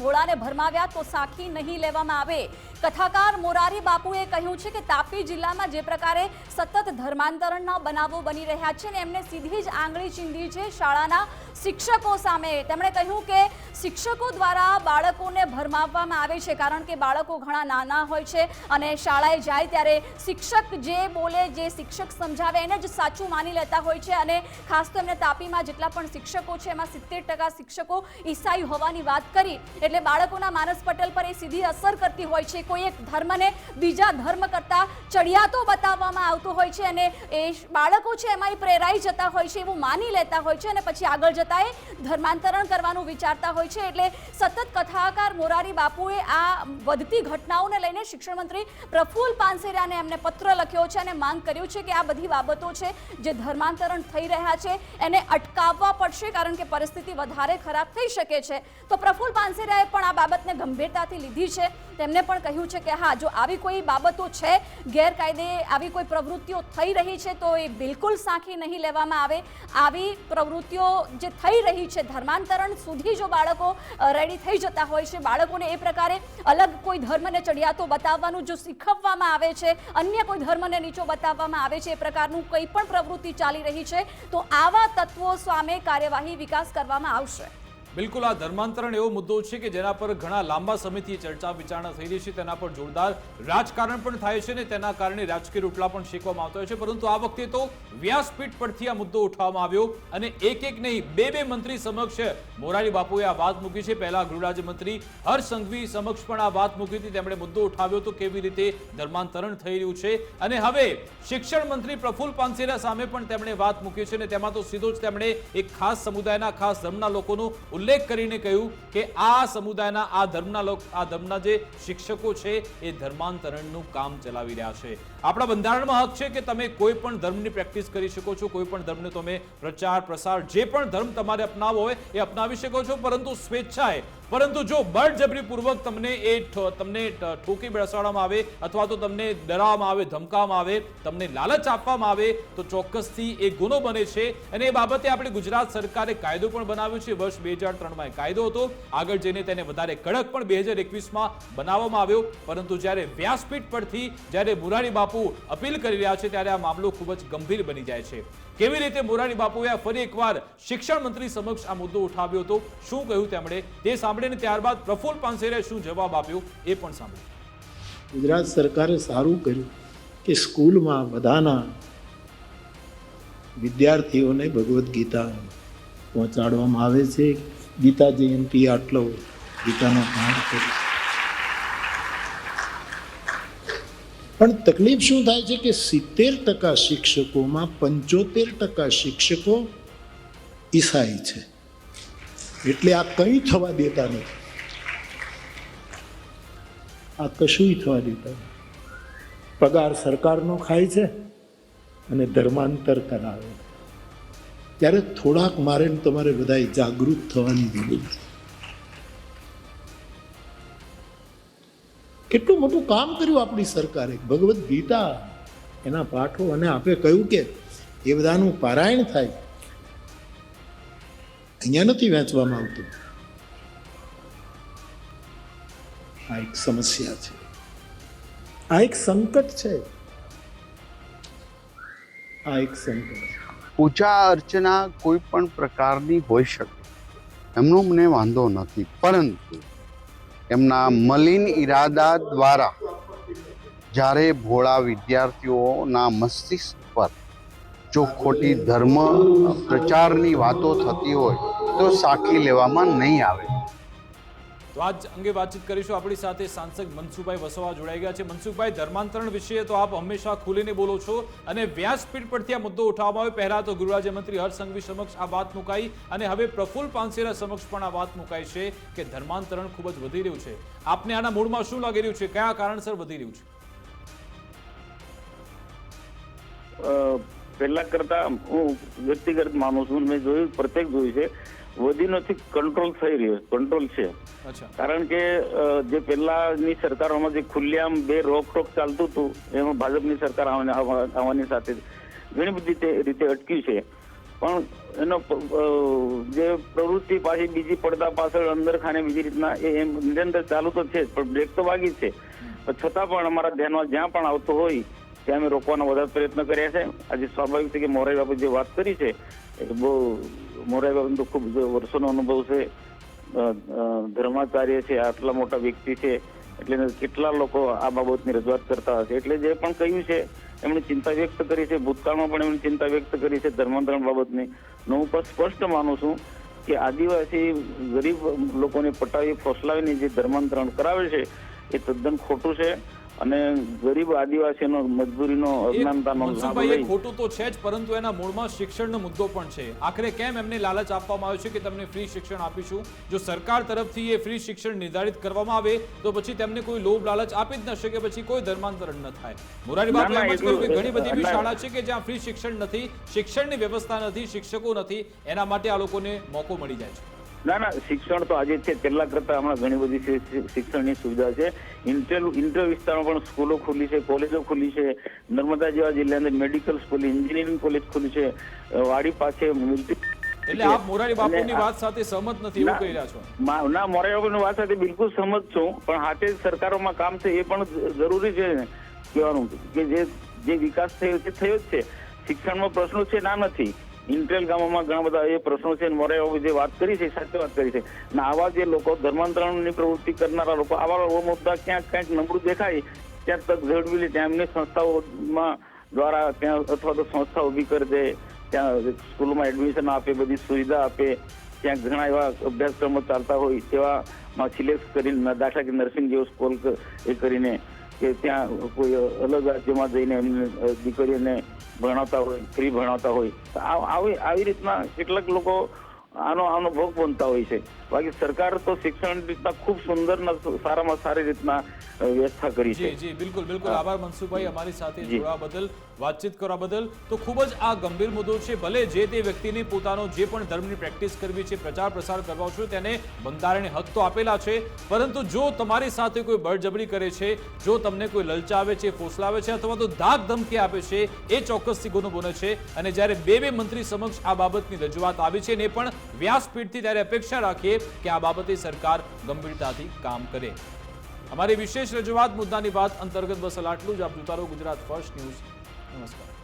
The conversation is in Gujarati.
ભોળાને ભરમાવ્યા તો સાખી નહીં લેવામાં આવે। કથાકાર મોરારી બાપુએ કહ્યું છે કે તાપી જિલ્લામાં જે પ્રકારે સતત ધર્માંતરણના બનાવો બની રહ્યા છે ને એમને સીધી જ આંગળી ચીંધી છે શાળાના શિક્ષકો સામે। તેમણે કહ્યું કે શિક્ષકો દ્વારા બાળકોને ભરમાવવામાં આવે છે, કારણ કે બાળકો ઘણા નાના હોય છે અને શાળાએ જાય ત્યારે શિક્ષક જે બોલે, જે શિક્ષક સમજાવે એને જ સાચું માની લેતા હોય છે। અને ખાસ તો એમને તાપીમાં જેટલા પણ શિક્ષકો છે એમાં 70% શિક્ષકો ઈસાઈ હોવાની વાત કરી, એટલે બાળકોના માનસ પટલ પર એ સીધી અસર કરતી હોય છે। કોઈ એક ધર્મને બીજા ધર્મ કરતાં ચડિયાતો બતાવવામાં આવતો હોય છે અને એ બાળકો છે એમાં પ્રેરાઈ જતા હોય છે, એવું માની લેતા હોય છે અને પછી આગળ જતા એ ધર્માંતરણ કરવાનું વિચારતા હોય છે। એટલે સતત કથાકાર મોરારી બાપુએ આ વધતી ઘટનાઓને લઈને શિક્ષણ મંત્રી પ્રફુલ્લ પાનસેરિયાને એમને પત્ર લખ્યો છે અને માંગ કર્યું છે કે આ બધી બાબતો છે જે ધર્માંતરણ થઈ રહ્યા છે એને અટકાવવા પડશે, કારણ કે પરિસ્થિતિ વધારે ખરાબ થઈ શકે છે। તો પ્રફુલ્લ પાનસેરિયાએ પણ આ બાબતને ગંભીરતાથી લીધી છે। તેમને પણ કહ્યું છે કે હા, જો આવી કોઈ બાબતો છે, ગેરકાયદે આવી કોઈ પ્રવૃત્તિઓ થઈ રહી છે તો એ બિલકુલ સાંખી નહીં લેવામાં આવે। આવી પ્રવૃત્તિઓ જે થઈ રહી છે, ધર્માંતરણ સુધી જો બાળકો રેડી થઈ જતા હોય છે, બાળકોને એ પ્રકારે અલગ કોઈ ધર્મને ચડિયાતો બતાવવાનું જો શીખવવામાં આવે છે, અન્ય કોઈ ધર્મને નીચો બતાવવામાં આવે છે, એ પ્રકારનું કંઈ પણ પ્રવૃત્તિ ચાલી રહી છે તો આવા તત્વો સામે કાર્યવાહી વિકાસ કરવામાં આવશે। બિલકુલ, આ ધર્માંતરણ એવો મુદ્દો છે કે જેના પર ઘણા લાંબા સમયથી ચર્ચા વિચારણા થઈ રહી છે, તેના પર જોરદાર રાજકારણ પણ થાય છે ને તેના કારણે રાજકીય રોટલા પણ શેકવામાં આવતા હોય છે। પરંતુ આ વખતે તો વ્યાસપીઠ પરથી આ મુદ્દો ઉઠાવવામાં આવ્યો અને એક નહીં બે મંત્રી સમક્ષ મોરારી બાપુએ આ વાત મૂકી છે। પહેલા ગૃહ રાજ્યમંત્રી હર્ષ સંઘવી સમક્ષ પણ આ વાત મૂકી હતી, તેમણે મુદ્દો ઉઠાવ્યો તો કેવી રીતે ધર્માંતરણ થઈ રહ્યું છે। અને હવે શિક્ષણ મંત્રી પ્રફુલ્લ પાનસેરિયા સામે પણ તેમણે વાત મૂકી છે અને તેમાં તો સીધો જ તેમણે એક ખાસ સમુદાયના, ખાસ ધર્મના લોકોનો ઉલ્લેખ કરીને કહ્યું કે આ સમુદાયના, આ ધર્મના જે શિક્ષકો છે એ ધર્માંતરણનું કામ ચલાવી રહ્યા છે। આપણા બંધારણમાં હક છે કે તમે કોઈ પણ ધર્મની પ્રેક્ટિસ કરી શકો છો, કોઈ પણ ધર્મને તમે પ્રચાર પ્રસાર જે પણ ધર્મ તમારે અપનાવવો હોય એ અપનાવી શકો છો, પરંતુ સ્વેચ્છાએ। પરંતુ જો બળજબરીપૂર્વક તમને ઠોકી બેસાડવામાં આવે અથવા તો તમને ડરાવવામાં આવે, ધમકાવવામાં આવે, તમને લાલચ આપવામાં આવે તો ચોક્કસથી એ ગુનો બને છે। અને એ બાબતે આપણે ગુજરાત સરકારે કાયદો પણ બનાવ્યો છે। વર્ષ 2003માં કાયદો હતો, આગળ જઈને તેને વધારે કડક પણ 2021માં બનાવવામાં આવ્યો। પરંતુ જ્યારે વ્યાસપીઠ પરથી જ્યારે મોરારી બાપુ અપીલ કરી રહ્યા છે ત્યારે આ મામલો ખૂબ જ ગંભીર બની જાય છે। કેવી રીતે મોરારી બાપુએ ફરી એકવાર શિક્ષણ મંત્રી સમક્ષ આ મુદ્દો ઉઠાવ્યો હતો, શું કહ્યું તેમણે તે સાંભળીને ત્યારબાદ પ્રફુલ્લ પાનસેરિયાએ શું જવાબ આપ્યો એ પણ સાંભળ્યું। ગુજરાત સરકારે સારું કર્યું કે સ્કૂલમાં બધાના વિદ્યાર્થીઓને ભગવદ્ ગીતા પહોંચાડવામાં આવે છે। ગીતા જયંતિ આટલો ગીતાનો પાઠ કરે, પણ તકલીફ શું થાય છે કે 70% શિક્ષકોમાં 75% શિક્ષકો ઈસાઈ છે, એટલે આ કંઈ થવા દેતા નથી, આ કશું થવા દેતા નથી। પગાર સરકારનો ખાય છે અને ધર્માંતર કરાવે, ત્યારે થોડાક મારે તમારે બધાએ જાગૃત થવાની જરૂર છે। કેટલું મોટું કામ કર્યું આપણી સરકારે, ભગવદ્ ગીતા એના પાઠો, અને આપણે કહ્યું કે એ બધાનું પારાયણ થાય, અહીંયા નથી વેચવામાં આવતું। આ એક સમસ્યા છે, આ એક સંકટ છે, આ એક સંકટ છે। પૂજા અર્ચના કોઈ પણ પ્રકારની હોઈ શકે, એમનો મને વાંધો નથી, પરંતુ એમના મલિન ઈરાદા દ્વારા જ્યારે ભોળા વિદ્યાર્થીઓના મસ્તિષ્ક પર જો ખોટી ધર્મ પ્રચારની વાતો થતી હોય તો સાખી લેવામાં નહીં આવે। તો આજ અંગે વાતચીત કરીશું। આપણી સાથે સાંસદ મનસુખભાઈ વસાવા જોડાઈ ગયા છે। મનસુખભાઈ, ધર્માંતરણ વિશે તો આપ હંમેશા ખુલીને બોલો છો અને વ્યાસપીઠ પરથી આ મુદ્દો ઉઠાવવામાં આવ્યો। પહેલા તો ગૃહ રાજ્યમંત્રી હર્ષ સંઘવી સમક્ષ આ વાત મુકાઈ અને હવે પ્રફુલ્લ પાનસેરિયા સમક્ષ પણ આ વાત મુકાઈ છે કે ધર્માંતરણ ખૂબ જ વધી રહ્યું છે। આપને આના મૂળમાં શું લાગી રહ્યું છે, કયા કારણસર વધી રહ્યું છે? પહેલા કરતા હું વ્યક્તિગત માનું છું, મેં જોયું, પ્રત્યેક જોયું છે, વધી નથી, કંટ્રોલ થઈ રહ્યો, કંટ્રોલ છે। કારણ કે જે પહેલાની સરકારોમાં જે ખુલ્લેઆમ બે રોકટોક ચાલતું હતું, એમાં ભાજપની સરકાર આવવાની સાથે ઘણી બધી રીતે અટકી છે। પણ એનો જે પ્રવૃત્તિ પાછી બીજી પડદા પાછળ અંદર ખાને બીજી રીતના એમ નિરંતર ચાલુ તો છે જ, પણ બ્રેક તો વાગી જ છે. છતાં પણ અમારા ધ્યાનમાં જ્યાં પણ આવતો હોય ત્યાં અમે રોકવાનો વધારે પ્રયત્ન કર્યા છે. આજે સ્વાભાવિક છે કે મોરારી બાપુ જે વાત કરી છે એ બહુ, મોરારી બાપુ તો ખૂબ વર્ષોનો અનુભવ છે, ધર્માચાર્ય છે, આટલા મોટા વ્યક્તિ છે, એટલે કેટલા લોકો આ બાબતની રજૂઆત કરતા હશે. એટલે જે પણ કહ્યું છે એમણે ચિંતા વ્યક્ત કરી છે, ભૂતકાળમાં પણ એમણે ચિંતા વ્યક્ત કરી છે ધર્માંતરણ બાબતની. હું પણ સ્પષ્ટ માનું છું કે આદિવાસી ગરીબ લોકોને પટાવી ફોસલાવીને જે ધર્માંતરણ કરાવે છે એ તદ્દન ખોટું છે અને ગરીબ આદિવાસીનો મજબૂરીનો અજ્ઞાનતાનો લાભ મનસુખભાઈ, એ લઈ ખોટું તો છે જ, પરંતુ એના મૂળમાં શિક્ષણનો મુદ્દો પણ છે. આખરે કેમ એમને લાલચ આપવામાં આવ્યો છે કે તમને ફ્રી શિક્ષણ આપીશું? જો સરકાર તરફથી એ ફ્રી શિક્ષણ નિર્ધારિત કરવામાં આવે તો પછી તેમને કોઈ લોભ લાલચ આપી જ ન શકે, પછી કોઈ ધર્માંતરણ ન થાય. મોરારી બાપુ એમ જ કહ્યું કે ઘણી બધી એવી શાળા છે કે જ્યાં ફ્રી શિક્ષણ નથી, શિક્ષણની વ્યવસ્થા નથી, શિક્ષકો નથી, એના માટે આ લોકોને મોકો મળી જાય છે. ના, શિક્ષણ તો આજે છે, પહેલા કરતા હમણાં ઘણી બધી શિક્ષણની સુવિધા છે. ઇન્ટર વિસ્તારમાં પણ સ્કૂલો ખુલી છે, કોલેજો ખુલી છે. નર્મદા જેવા જિલ્લાની અંદર મેડિકલ સ્કૂલ, એન્જિનિયરિંગ કોલેજ ખુલી છે. વાડી પાસે એટલે આપ મોરારી બાપુની વાત સાથે સહમત નથી એવું કહી રહ્યા છો? ના, મોરારી બાપુની વાત સાથે બિલકુલ સહમત છું, પણ હાથે સરકારોમાં કામ છે એ પણ જરૂરી છે ને કહેવાનું કે જે વિકાસ થયો છે થયો જ છે. શિક્ષણમાં પ્રશ્નો છે ના નથી. ઇન્ટેલ ગામોમાં ઘણા બધા એ પ્રશ્નો છે. મોરારી બાપુ જે વાત કરી છે સાચી વાત કરી છે. ને આવા જે લોકો ધર્માંતરણની પ્રવૃત્તિ કરનારા લોકો આવા મુદ્દા ક્યાંક નબળું દેખાય ત્યાં તક ઝડપી લે, ત્યાં એમની સંસ્થાઓમાં દ્વારા ત્યાં અથવા તો સંસ્થા ઉભી કરી દે, ત્યાં સ્કૂલમાં એડમિશન આપે, બધી સુવિધા આપે. ત્યાં ઘણા એવા અભ્યાસક્રમો ચાલતા હોય તેવામાં સિલેક્ટ કરીને, દાખલા કે નર્સિંગ જેવો સ્કૂલ એ કરીને કે ત્યાં કોઈ અલગ રાજ્યમાં જઈને એમને દીકરીઓને ભણાવતા હોય, ફ્રી ભણાવતા હોય. આવી રીતના કેટલાક લોકો આનો ભોગ બનતા હોય છે. બાકી સરકાર તો શિક્ષણ રીતના ખૂબ સુંદર સારામાં સારી રીતના વ્યવસ્થા કરી છે. જી બિલકુલ. આભાર મનસુખભાઈ, અમારી સાથે જોડવા બદલ, વાતચીત કરવા બદલ. તો ખૂબ જ આ ગંભીર મુદ્દો છે. ભલે જે તે વ્યક્તિને પોતાનો જે પણ ધર્મની પ્રેક્ટિસ કરવી છે, પ્રચાર પ્રસાર કરવા છે, તેને બંધારણીય હક તો આપેલા છે, પરંતુ જો તમારી સાથે કોઈ બળજબરી કરે છે, જો તમને કોઈ લલચાવે છે, ફોસલાવે છે અથવા તો ધાક ધમકી આપે છે, એ ચોક્કસથી ગુનો બને છે. અને જ્યારે બે મંત્રી સમક્ષ આ બાબતની રજૂઆત આવી છે ને પણ વ્યાસપીઠથી, ત્યારે અપેક્ષા રાખીએ કે આ બાબતે સરકાર ગંભીરતાથી કામ કરે. અમારી વિશેષ રજૂઆત મુદ્દાની વાત અંતર્ગત બસ આટલું જ. આપ જોતા રહો ગુજરાત ફર્સ્ટ ન્યૂઝ. નમસ્કાર.